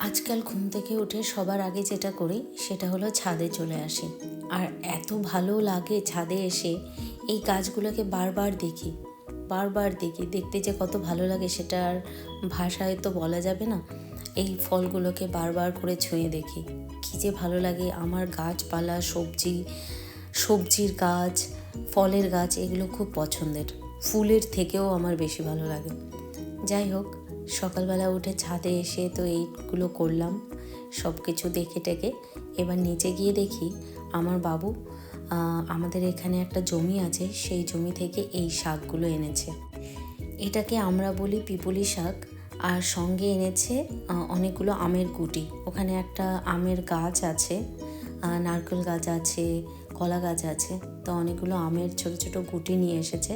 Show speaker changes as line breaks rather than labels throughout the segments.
আজকাল ঘুম থেকে উঠে সবার আগে যেটা করি সেটা হলো ছাদে চলে আসি। আর এত ভালো লাগে ছাদে এসে এই গাছগুলোকে বারবার দেখি, দেখতে যে কত ভালো লাগে সেটা আর ভাষায় তো বলা যাবে না। এই ফলগুলোকে বারবার করে ছুঁয়ে দেখি, কী যে ভালো লাগে। আমার গাছপালা, সবজির গাছ, ফলের গাছ এগুলো খুব পছন্দের। ফুলের থেকেও আমার বেশি ভালো লাগে। যাই হোক, সকালবেলা উঠে ছাদে এসে তো এইগুলো করলাম, সব কিছু দেখে টেকে এবার নিচে গিয়ে দেখি আমার বাবু আমাদের এখানে একটা জমি আছে, সেই জমি থেকে এই শাকগুলো এনেছে। এটাকে আমরা বলি পিপুলি শাক। আর সঙ্গে এনেছে অনেকগুলো আমের গুটি। ওখানে একটা আমের গাছ আছে, নারকেল গাছ আছে, কলা গাছ আছে। তো অনেকগুলো আমের ছোট ছোট গুটি নিয়ে এসেছে।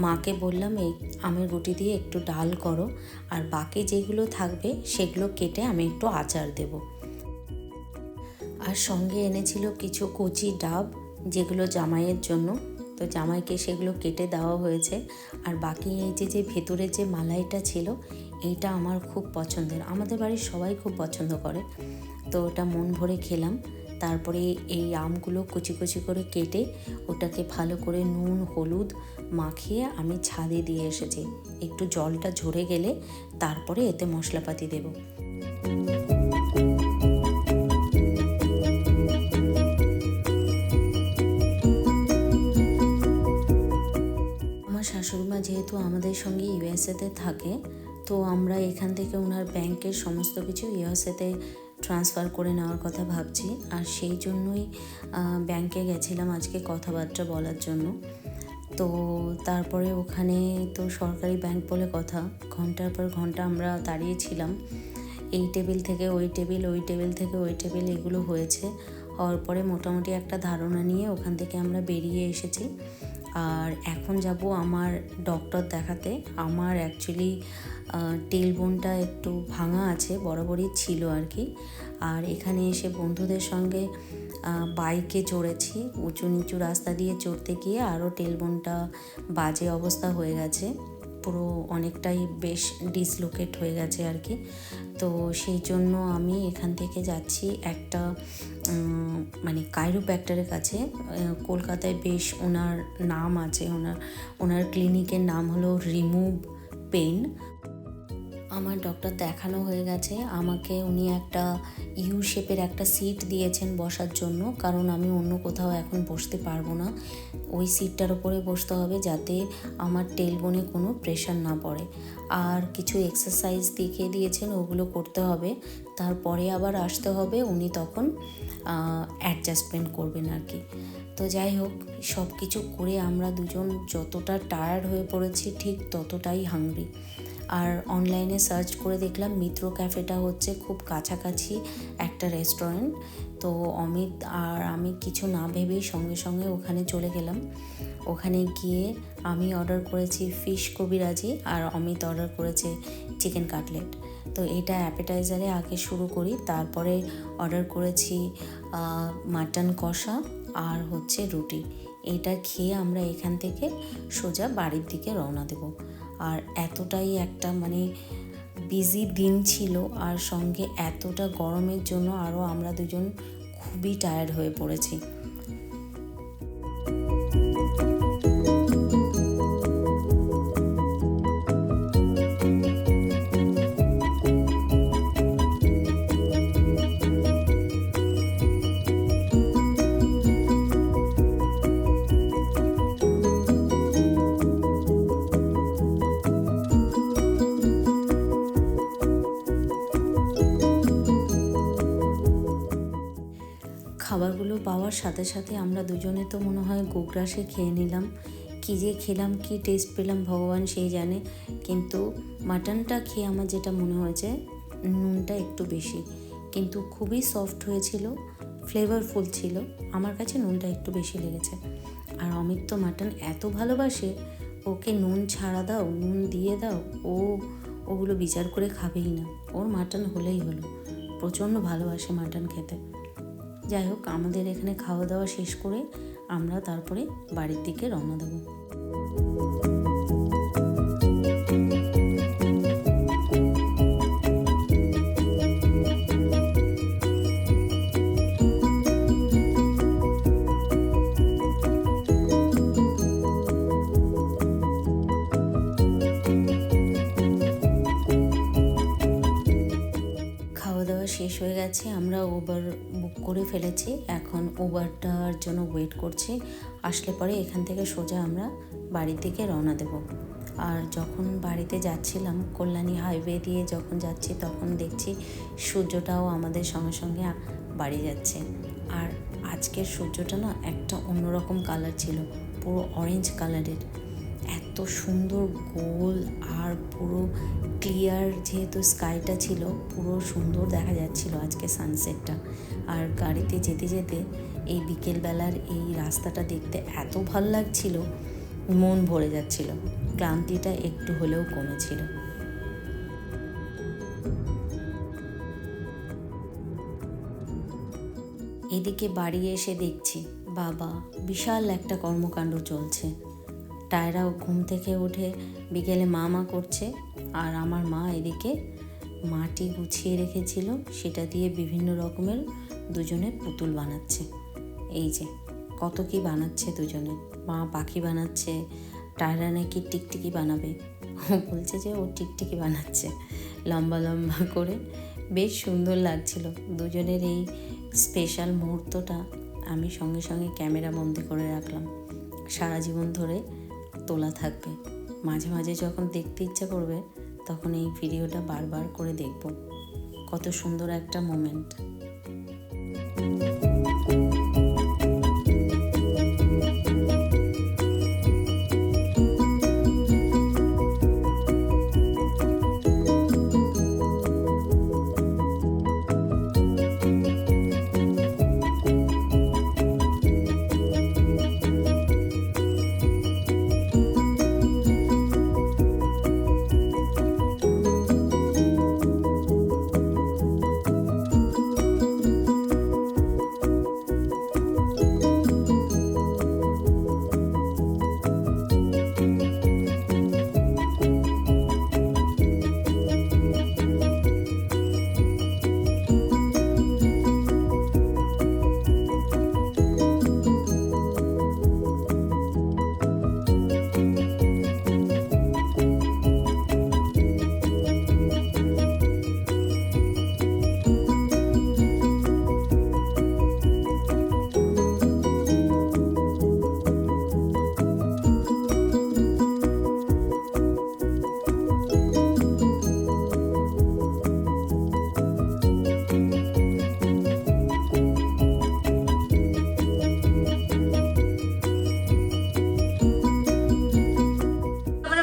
মাকে বললাম এই আমের গুটি দিয়ে একটু ডাল করো, আর বাকি যেগুলো থাকবে সেগুলো কেটে আমি একটু আচার দেব। আর সঙ্গে এনেছিল কিছু কচি ডাব, যেগুলো জামাইয়ের জন্য। তো জামাইকে সেগুলো কেটে দেওয়া হয়েছে। আর বাকি এই যে ভেতরে যে মালাইটা ছিল, এইটা আমার খুব পছন্দের, আমাদের বাড়ির সবাই খুব পছন্দ করে। তো ওটা মন ভরে খেলাম। তারপরে এই আমগুলো কুচি কুচি করে কেটে ওটাকে ভালো করে নুন হলুদ মাখিয়ে আমি ছাদে দিয়ে এসেছি। একটু জলটা ঝরে গেলে তারপরে এতে মশলাপাতি দেব। আমার শাশুড়িমা যেহেতু আমাদের সঙ্গে ইউএসএতে থাকে, তো আমরা এখান থেকে ওনার ব্যাংকের সমস্ত কিছু ইউএসএতে ট্রান্সফার করে নেওয়ার কথা ভাবছি। আর সেই জন্যই ব্যাংকে গেছিলাম আজকে কথাবার্তা বলার জন্য। তো তারপরে ওখানে তো সরকারি ব্যাংক বলে কথা, ঘন্টার পর ঘন্টা আমরা দাঁড়িয়েছিলাম। এই টেবিল থেকে ওই টেবিল, ওই টেবিল থেকে ওই টেবিল, এগুলো হয়েছে। হওয়ার পরে মোটামুটি একটা ধারণা নিয়ে ওখান থেকে আমরা বেরিয়ে এসেছি। আর এখন যাব আমার ডক্টর দেখাতে। আমার অ্যাকচুয়ালি টেলবোনটা একটু ভাঙা আছে, বরাবরই ছিল আর কি। আর এখানে এসে বন্ধুদের সঙ্গে বাইকে চড়েছি, উঁচু নিচু রাস্তা দিয়ে চড়তে গিয়ে আরও টেলবোনটা বাজে অবস্থা হয়ে গেছে, পুরো অনেকটাই বেশ ডিসলোকেট হয়ে গেছে আর কি। তো সেই জন্য আমি এখান থেকে যাচ্ছি একটা মানে কাইরোপ্র্যাক্টরের কাছে। কলকাতায় বেশ ওনার নাম আছে, ওনার ক্লিনিকের নাম হলো রিমুভ পেন। আমার ডক্টর দেখানো হয়ে গেছে। আমাকে উনি একটা ইউ শেপের একটা সিট দিয়েছেন বসার জন্য, কারণ আমি অন্য কোথাও এখন বসতে পারবো না। ওই সিটটার উপরে বসতে হবে যাতে আমার টেলবোনে কোনো প্রেশার না পড়ে। আর কিছু এক্সারসাইজ দেখিয়ে দিয়েছেন, ওগুলো করতে হবে। তারপরে আবার আসতে হবে, উনি তখন অ্যাডজাস্টমেন্ট করবেন আর কি। তো যাই হোক, সব কিছু করে আমরা দুজন যতটা টায়ার্ড হয়ে পড়েছি ঠিক ততটাই হাংরি। আর অনলাইনে সার্চ করে দেখলাম মিত্র ক্যাফেটা হচ্ছে খুব কাছাকাছি একটা রেস্টুরেন্ট। তো অমিত আর আমি কিছু না ভেবেই সঙ্গে সঙ্গে ওখানে চলে গেলাম। ওখানে গিয়ে আমি অর্ডার করেছি ফিশ কবিরাজি, আর অমিত অর্ডার করেছে চিকেন কাটলেট। তো এটা অ্যাপেটাইজারে আগে শুরু করি, তারপরে অর্ডার করেছি মাটন কষা আর হচ্ছে রুটি। এটা খেয়ে আমরা এখান থেকে সোজা বাড়ির দিকে রওনা দেব। আর এতটাই একটা মানে বিজি দিন ছিল, আর সঙ্গে এতটা গরমের জন্য আরও আমরা দুজন খুবই টায়ার্ড হয়ে পড়েছি। খাবারগুলো পাওয়ার সাথে সাথে আমরা দুজনে তো মনে হয় গোগ্রাসে খেয়ে নিলাম। কী যে খেলাম, কী টেস্ট পেলাম ভগবান সেই জানে। কিন্তু মাটনটা খেয়ে আমার যেটা মনে হয়েছে, নুনটা একটু বেশি, কিন্তু খুবই সফট হয়েছিল, ফ্লেভারফুল ছিল। আমার কাছে নুনটা একটু বেশি লেগেছে। আর অমিত তো মাটন এত ভালোবাসে, ওকে নুন ছাড়া দাও, নুন দিয়ে দাও, ওগুলো বিচার করে খাবেই না। ওর মাটন হলেই হলো, প্রচণ্ড ভালোবাসে মাটন খেতে। যাই হোক, আমাদের এখানে খাওয়া দাওয়া শেষ করে আমরা তারপরে বাড়ির দিকে রওনা দেব। খাওয়া শেষ হয়ে গেছে, আমরা উবার বুক করে ফেলেছি। এখন উবারটার জন্য ওয়েট করছি, আসলে পরে এখান থেকে সোজা আমরা বাড়ির দিকে রওনা দেব। আর যখন বাড়িতে যাচ্ছিলাম, কল্যাণী হাইওয়ে দিয়ে যখন যাচ্ছি, তখন দেখছি সূর্যটাও আমাদের সঙ্গে সঙ্গে বাড়ি যাচ্ছে। আর আজকের সূর্যটা না একটা অন্যরকম কালার ছিল, পুরো অরেঞ্জ কালারের, এত সুন্দর গোল আর পুরো ক্লিয়ার, যেহেতু স্কাইটা ছিল পুরো সুন্দর দেখা যাচ্ছিল আজকে সানসেটটা। আর গাড়িতে যেতে যেতে এই বিকেলবেলার এই রাস্তাটা দেখতে এত ভালো লাগছিল, মন ভরে যাচ্ছিল, ক্লান্তিটা একটু হলেও কমেছিল। এদিকে বাড়ি এসে দেখছি বাবা বিশাল একটা কর্মকাণ্ড চলছে। টায়রাও ঘুম থেকে উঠে বিকেলে মা করছে, আর আমার মা এদিকে মাটি গুছিয়ে রেখেছিল, সেটা দিয়ে বিভিন্ন রকমের দুজনে পুতুল বানাচ্ছে। এই যে কত কি বানাচ্ছে দুজনে, মা পাখি বানাচ্ছে, টায়রা নাকি টিকটিকি বানাবে, বলছে যে ও টিকটিকি বানাচ্ছে লম্বা লম্বা করে। বেশ সুন্দর লাগছিল দুজনের এই স্পেশাল মুহূর্তটা। আমি সঙ্গে সঙ্গে ক্যামেরা বন্দি করে রাখলাম, সারা জীবন ধরে তোলা থাকবে। মাঝে মাঝে যখন দেখতে ইচ্ছা করবে তখন এই ভিডিওটা বারবার করে দেখব। কত সুন্দর একটা মোমেন্ট।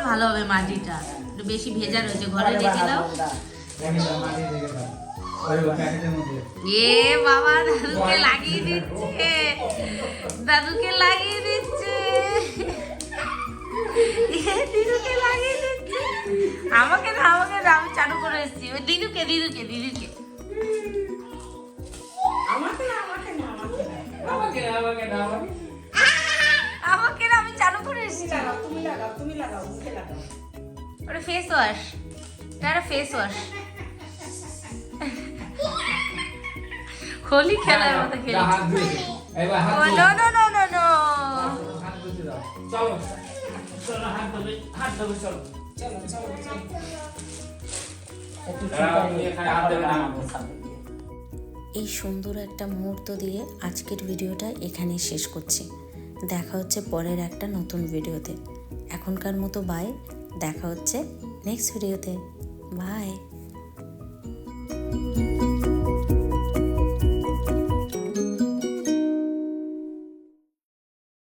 ভালো হবে, মাটিটা একটু বেশি ভেজা রয়েছে, ঘরে রেখে দাও। এ বাবা, দাদুকে লাগিয়ে দিচ্ছে, দাদুকে লাগিয়ে দিচ্ছে, দিদুকে লাগিয়ে দিচ্ছে। আমাকে না, আমাকে না, আমি চালু করে এসেছি। ওই দিদুকে দিদুকে দিদুকে আমাকে না, আমি চালু করে এসেছি। তুমি লাগাও, মুখে লাগাও। ওটা ফেস ওয়াশ, এটা ফেস ওয়াশ। হোলি খেলার মতো খেলেছি। No no no no no, চলো চলো, হাত ধরে চলো, চলো চলো চলো।
এই সুন্দর একটা মুহূর্ত দিয়ে আজকের ভিডিওটা এখানেই শেষ করছি। দেখা হচ্ছে পরের একটা নতুন ভিডিওতে। এখনকার মতো বাই, দেখা হচ্ছে নেক্সট ভিডিওতে। বাই।